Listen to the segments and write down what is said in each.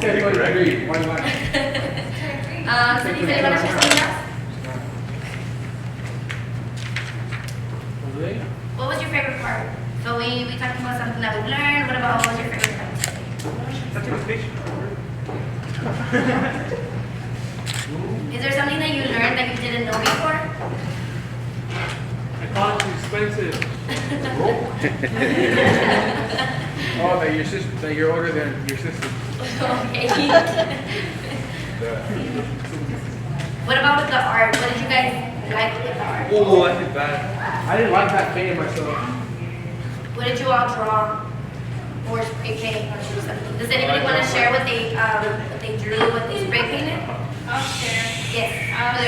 Agree. So do you want to share something else? What was your favorite part? So we talked about something that we learned. What about what was your favorite part? Is there something that you learned that you didn't know before? I thought it was expensive. Oh, that you're older than your sister. Okay. What about with the art? What did you guys like with the art? Oh, I did bad. I didn't like that painting myself. What did you all draw? Or spray paint or something? Does anybody want to share what they drew, what they spray painted? I'll share. Yes.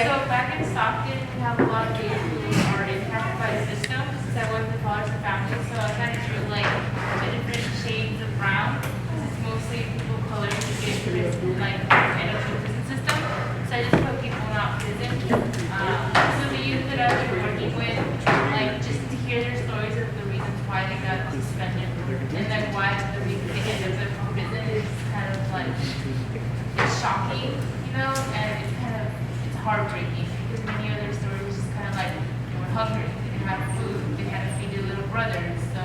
So back in Stockton, we have a lot of kids who are impacted by the system. Since I work with fathers and families, so I kind of drew like the different shades of brown. It's mostly people of color to get into this like energy prison system. So I just put people not prison. So the youth that I've been working with, like just to hear their stories of the reasons why they got suspended and then why the reason they ended up in prison is kind of like it's shocking, you know, and it's heartbreaking because many of their stories just kind of like they were hungry, they didn't have food, they had to feed their little brothers, so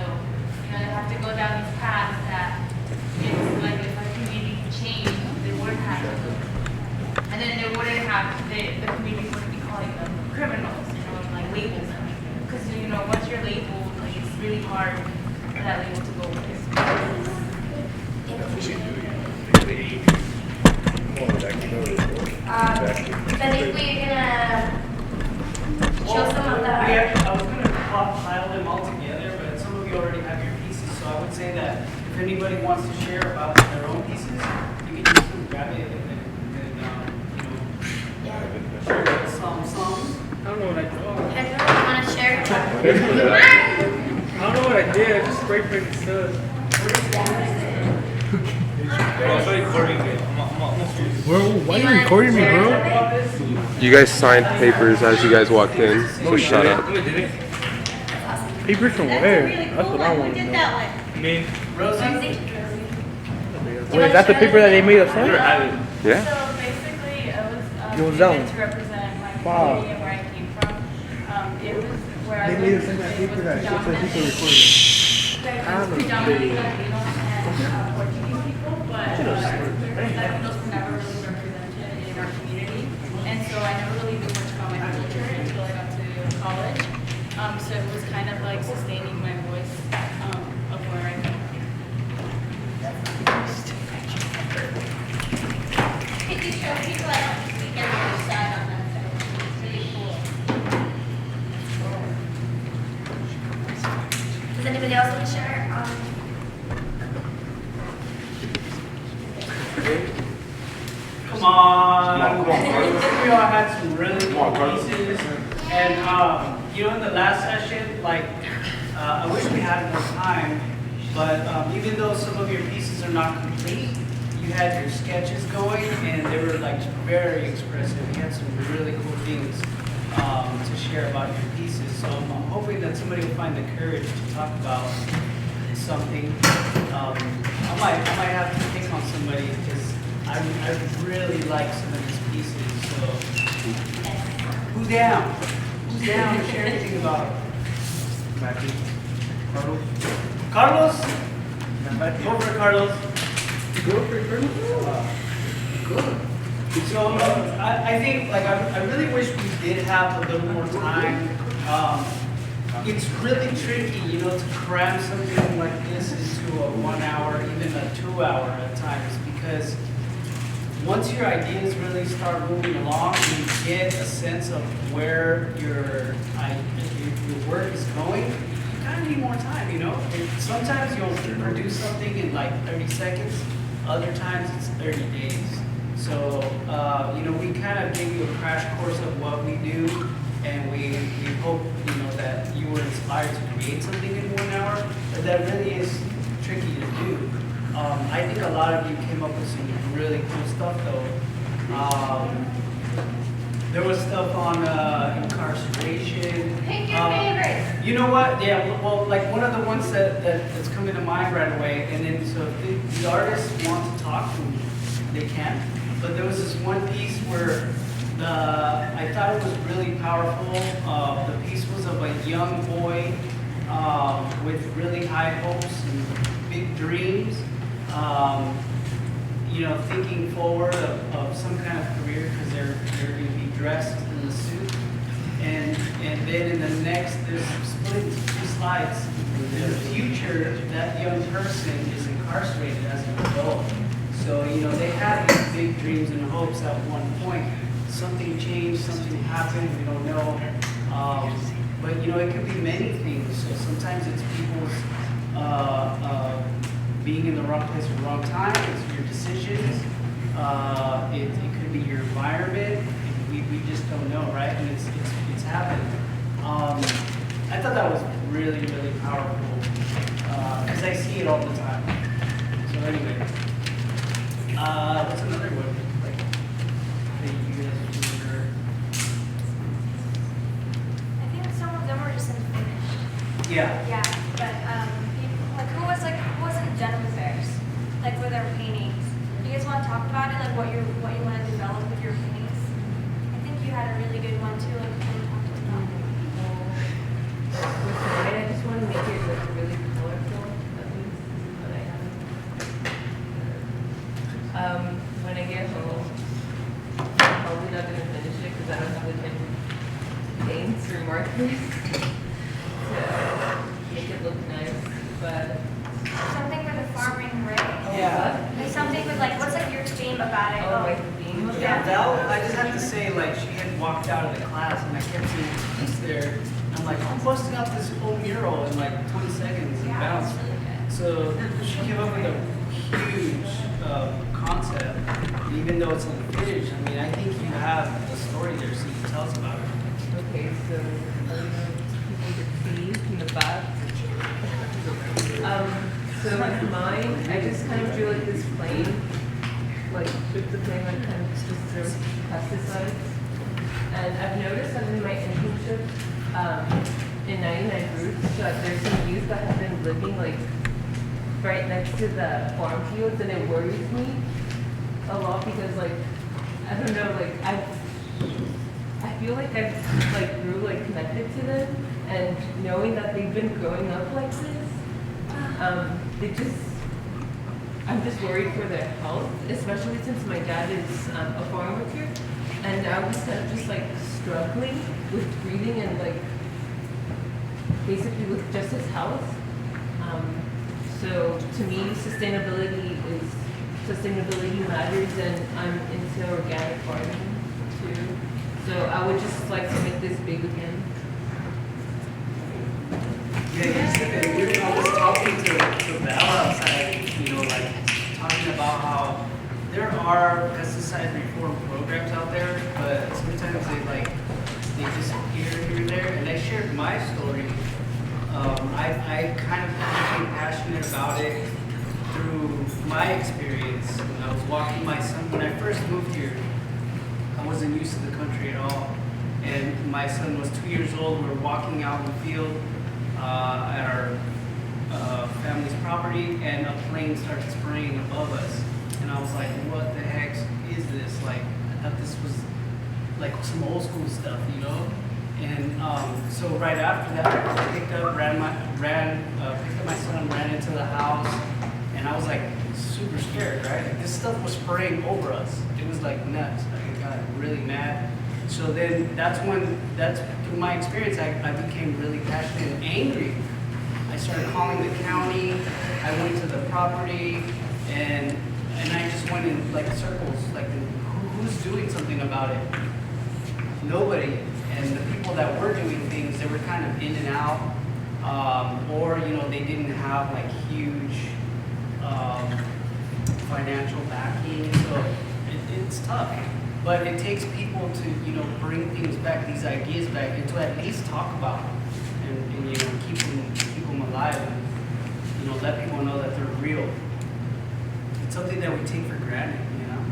you know they have to go down these paths that it's like if our community changed, they wouldn't have food, and then they wouldn't have the community wouldn't be calling them criminals, you know, and like label them because you know once you're labeled, like it's really hard for that label to go with. I think we're gonna show some of the art. I was going to pile them all together, but some of you already have your pieces, so I would say that if anybody wants to share about their own pieces, you can just grab it and share some. I don't know what I draw. Pedro, you want to share? I don't know what I did. I just spray painted stuff. Bro, why are you recording me, bro? You guys signed papers as you guys walked in, so shut up. Papers from where? That's what I want to know. I mean, Rosie? Wait, is that the paper that they made us sign? Yeah? So basically, it It was was down. to represent my Wow. community and where I came from. It was where I They made us lived, sign that it paper was that shows that people recording. It was predominantly Latino and Portuguese people, but Latinos were never really represented in our community. And so I never really knew much about my culture until I got to college. So it was kind of like sustaining my voice of where I come from. Could you show people like we can decide on that? It's really cool. Does anybody else want to share? Come on. We all had some really cool pieces. And, you know, in the last session, like, I wish we had more time, but even though some of your pieces are not complete, you had your sketches going, and they were, like, very expressive. You had some really cool things to share about your pieces. So I'm hoping that somebody will find the courage to talk about something. I might have to pick on somebody because I really like some of these pieces. So who's down? Who's down to share anything about it? Matthew. Carlos? Go for it, Carlos. So I think like I really wish we did have a little more time. It's really tricky, you know, to cram something like this into a 1 hour, even a 2 hour at times, because once your ideas really start moving along, you get a sense of where your work is going. You kind of need more time, you know. Sometimes you'll produce something in like 30 seconds. Other times it's 30 days. So, you know, we kind of gave you a crash course of what we do, and we hope, you know, that you were inspired to create something in 1 hour, but that really is tricky to do. I think a lot of you came up with some really cool stuff, though. There was stuff on incarceration. Pick your favorite. You know what? Yeah, well, like one of the ones that's coming to mind right away, and then so if the artists want to talk, they can. But there was this one piece where I thought it was really powerful. The piece was of a young boy with really high hopes and big dreams. You know, thinking forward of some kind of career because they're going to be dressed in the suit. And then in the next, there's split into 2 slides. In the future, that young person is incarcerated as an adult. So, you know, they had these big dreams and hopes at one point. Something changed, something happened, we don't know. But, you know, it could be many things. So sometimes it's people's being in the wrong place at the wrong time. It's your decisions. It could be your environment. We just don't know, right? And it's happened. I thought that was really, really powerful because I see it all the time. So anyway, what's another one like that you guys remember? I think some of them were just unfinished. Yeah. Yeah, but who was in Jennifer Bears? Like with their paintings. Do you guys want to talk about it? Like what you want to develop with your paintings? I think you had a really good one too. Like when you talked about it. With mine, I just want to make it like really colorful. At least this is what I have. When I get home, I'm probably not gonna finish it because I don't have the time to paint or markers to make it look nice. But Something with the farming, right? Yeah. Like something with like, what's like your theme about it? oh, like the theme of Yeah, it. Val, I just have to say, like, she had walked out of the class and I kept seeing the piece there. I'm like, I'm busting out this whole mural in like 20 seconds and Yeah, bounce. that's really good. So she came up with a huge concept, even though it's unfinished. I mean, I think you have the story there, so you can tell us about it. Okay, so people could see in the back. So with mine, I just kind of drew like this plane, like with the plane like kind of just through pesticides. And I've noticed that in my internship in 99 Roots, that there's some youth that have been living like right next to the farm fields, and it worries me a lot because like I don't know, like I feel like I've like grew like connected to them, and knowing that they've been growing up like this, I'm just worried for their health, especially since my dad is a farm worker, and I was kind of just like struggling with breathing and like basically with just his health. So to me, sustainability matters, and I'm into organic farming too. So I would just like to make this big again. Yeah, yesterday I was talking to Val outside, you know, like talking about how there are pesticide reform programs out there, but sometimes they disappear here and there. And I shared my story. I kind of became passionate about it through my experience. When I was walking my son, when I first moved here, I wasn't used to the country at all. And my son was 2 years old. We were walking out in the field at our family's property, and a plane started spraying above us. And I was like, what the heck is this? Like, I thought this was like some old school stuff, you know? And so right after that, I picked up my son, ran into the house, and I was like super scared, right? Like, this stuff was spraying over us. It was like nuts. I got really mad. So then through my experience, I became really passionate and angry. I started calling the county. I went to the property, and I just went in like circles, like who's doing something about it? Nobody. And the people that were doing things, they were kind of in and out, or you know, they didn't have like huge financial backing. So it's tough. But it takes people to, you know, bring things back, these ideas back, and to at least talk about them, and you know, keep them alive, and you know, let people know that they're real. It's something that we take for granted, you know.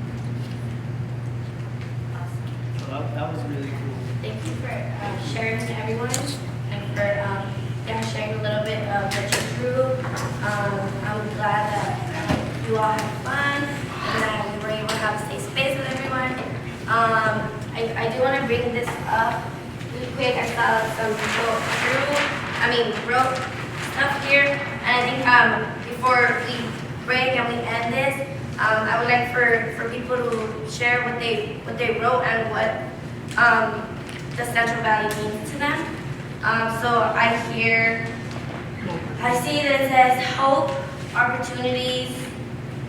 So that was really cool. Thank you for sharing to everyone and for sharing a little bit of what you drew. I'm glad that you all had fun and that we were able to want to bring this up really quick. I saw some people wrote stuff here, and I think before we break and we end this, I would like for people to share what they wrote and what the Central Valley means to them. So I see that it says hope, opportunities,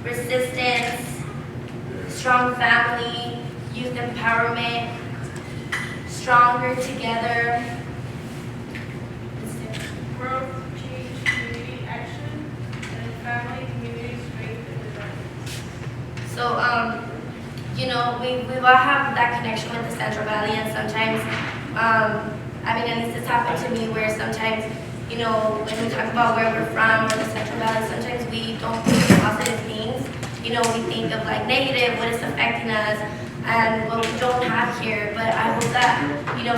resistance, strong family, youth empowerment, stronger together, Growth, change, community action, and family, community strength, and resilience. So, we all have that connection with the Central Valley, and sometimes, at least it's happened to me where sometimes, when we talk about where we're from or the Central Valley, sometimes we don't think of positive things. We think of like negative, what is affecting us, and what we don't have here. But I hope that,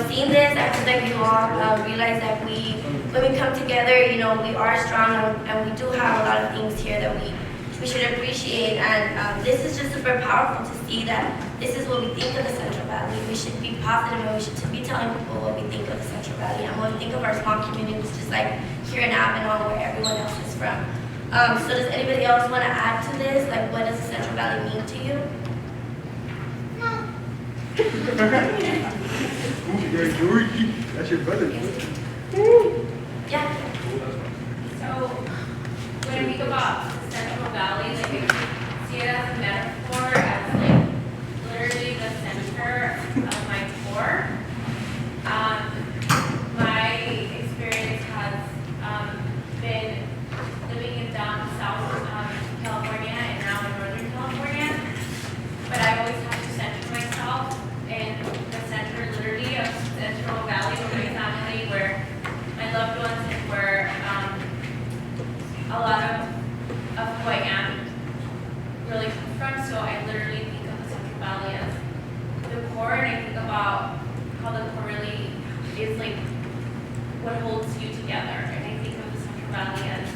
seeing this, I hope that you all realize that when we come together, we are strong, and we do have a lot of things here that we should appreciate. And this is just super powerful to see that this is what we think of the Central Valley. We should be positive, and we should be telling people what we think of the Central Valley and what we think of our small communities, just like here in Avenal, where everyone else is from. So does anybody else want to add to this? Like, what does the Central Valley mean to you? That's your brother. Yeah. So, when I think about the Central Valley, like I see it as a metaphor, as like literally the center of my core. My experience has been living in down south California and now in Northern California. But I always have to center myself in the center, literally, of Central Valley, where my family, where my loved ones, and where a lot of who I am really comes from. So I literally think of the Central Valley as the core, and I think about how the core really is like what holds you together. And I think of the Central Valley as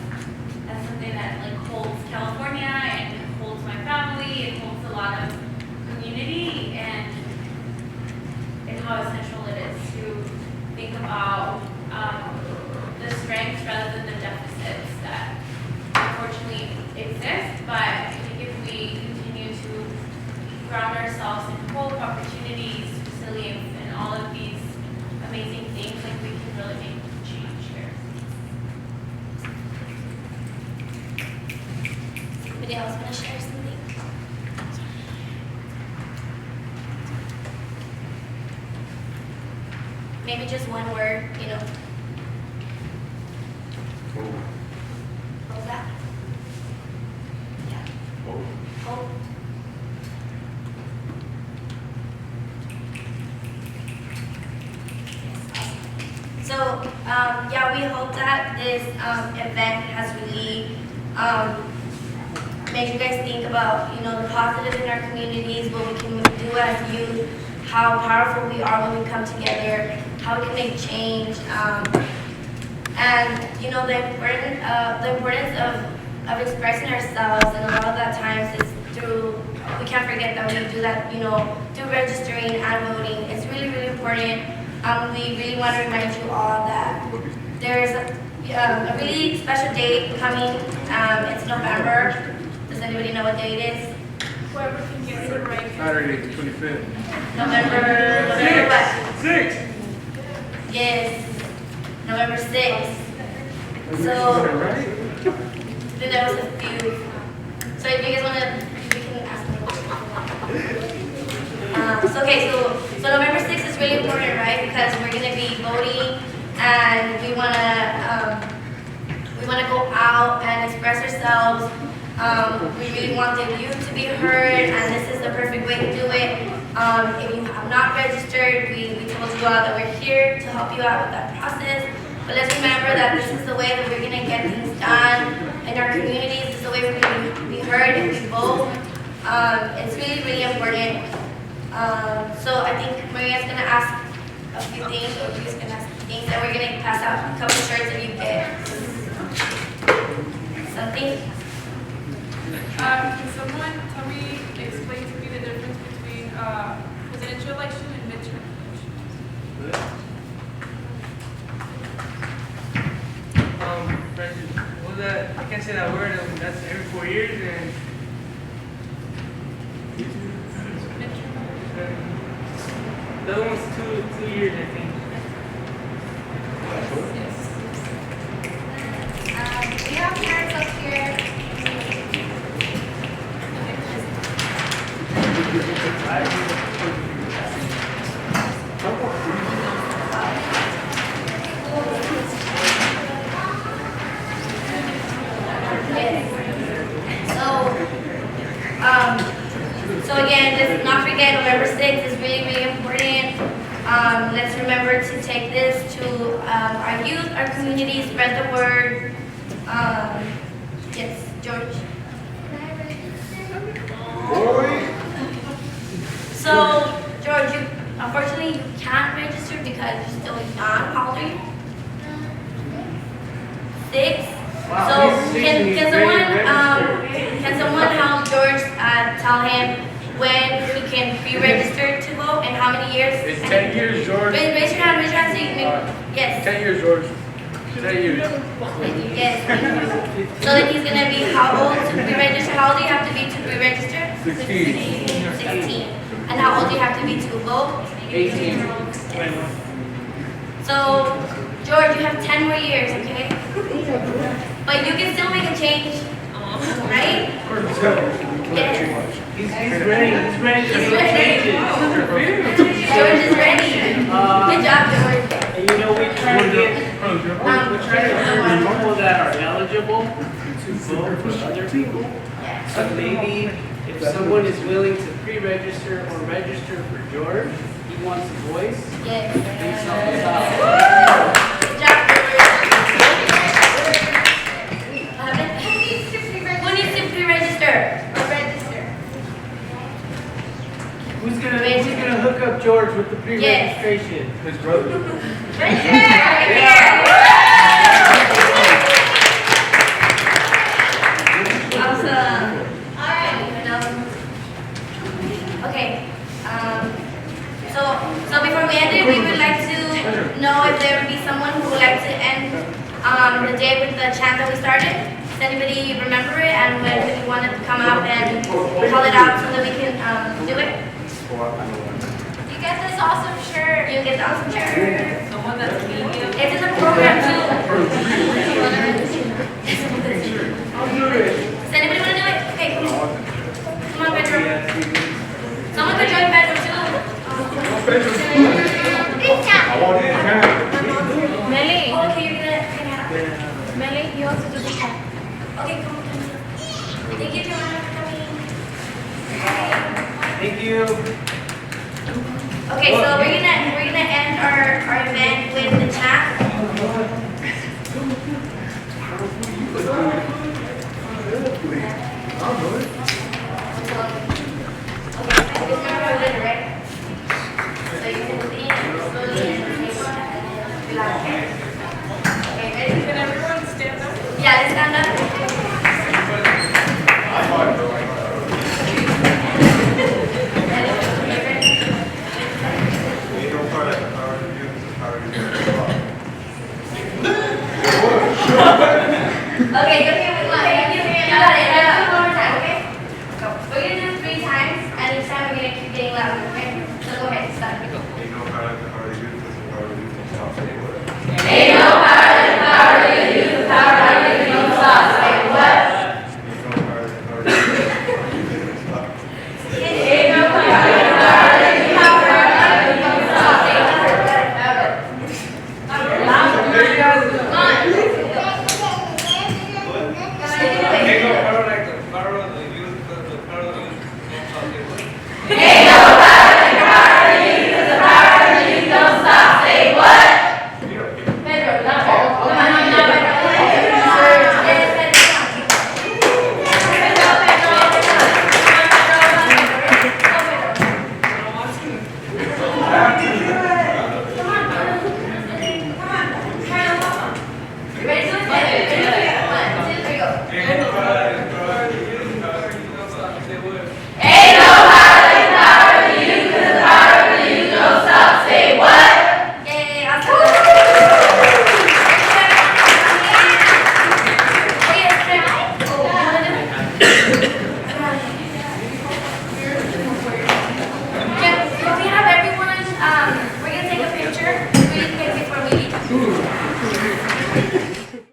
something that like holds California and holds my family. It holds a lot of community, and how essential it is to think about the strengths rather than the deficits that unfortunately exist. But I think if we continue to ground ourselves in hope, opportunities, resilience, and all of these amazing things, like we can really make change here. Anybody else want to share something? Maybe just one word, What was that? Yeah. Hope. So, we hope that this event has really made you guys think about, the positive in our communities, what we can do as youth, how powerful we are when we come together, how we can make change, and the importance of expressing ourselves. And a lot of that times is through, we can't forget that we do that, through registering and voting. It's really, really important. We really want to remind you all that there's a really special date coming. It's November. Does anybody know what day it is? Whoever can get it right. Saturday, the 25th. November what? 6. Yes, November 6th. So, there was a few. So if you guys want to, we can ask me. So November 6th is really important, right? Because we're going to be voting, and we want to go out and express ourselves. We really want the youth to be heard, and this is the perfect way to do it. If you have not registered, we told you all that we're here to help you out with that process. But let's remember that this is the way that we're going to get things done in our communities. This is the way we're going to be heard if we vote. It's really, really important. So I think Maria's going to ask a few things, or Maria's going to ask a few things, and we're going to pass out a couple shirts if you get something. Can someone explain to me the difference between presidential election and midterm? can't say that word. That's every 4 years, and the other one's 2 years, I think. We have parents up here. So again, just not forget November 6th is really, really important. Let's remember to take this to our youth, our community, spread the word. Yes, George. So, George, you unfortunately you can't register because you're still young. How old are you? 6. Wow, So he's 6 can and he's can ready someone to register. can someone help George tell him when he can pre-register to vote and how many years? It's 10 years, George. Raise your hand so you can. Yes. 10 years, George. 10 years. Yes. So then he's gonna be how old to pre-register? How old do you have to be to pre-register? 16. And how old do you have to be to vote? 18. Yes. So, George, you have 10 more years, okay? But you can still make a change, right? Yes. He's ready. He's ready to He's make ready. changes. George is ready. Good job, George. And you know, we try to get people that are eligible to vote for other people. So maybe if someone is willing to pre-register or register for George, he wants a voice. Yes. Please help us out. Good job, George. Who needs to pre-register? Who's gonna hook up George with the pre-registration? His brother. Right here, right here. Awesome. All right. Okay. So before we end it, we would like to know if there would be someone who would like to end the day with the chant that we started. Does anybody remember it and when we wanted to come out and call it out so that we can do it? You get this awesome shirt. You get the awesome shirt. The one that's medium. It's in the program too. Does anybody want to do it? Okay, come on. Come on, Pedro. Someone could join Pedro too. Melly, Oh, okay, you're gonna have. Melly, you also do the check. Okay, come on. Thank you, Joanna, for coming. Thank you. Okay, so we're gonna end our event with the chat. Right? So you can lean slowly and relax. Okay, ready? Can everyone stand up? Yeah, let's stand up. Okay, go here with one. You got it. One more time, okay? Go. We're gonna do it 3 times, and each time we're gonna keep getting louder, okay?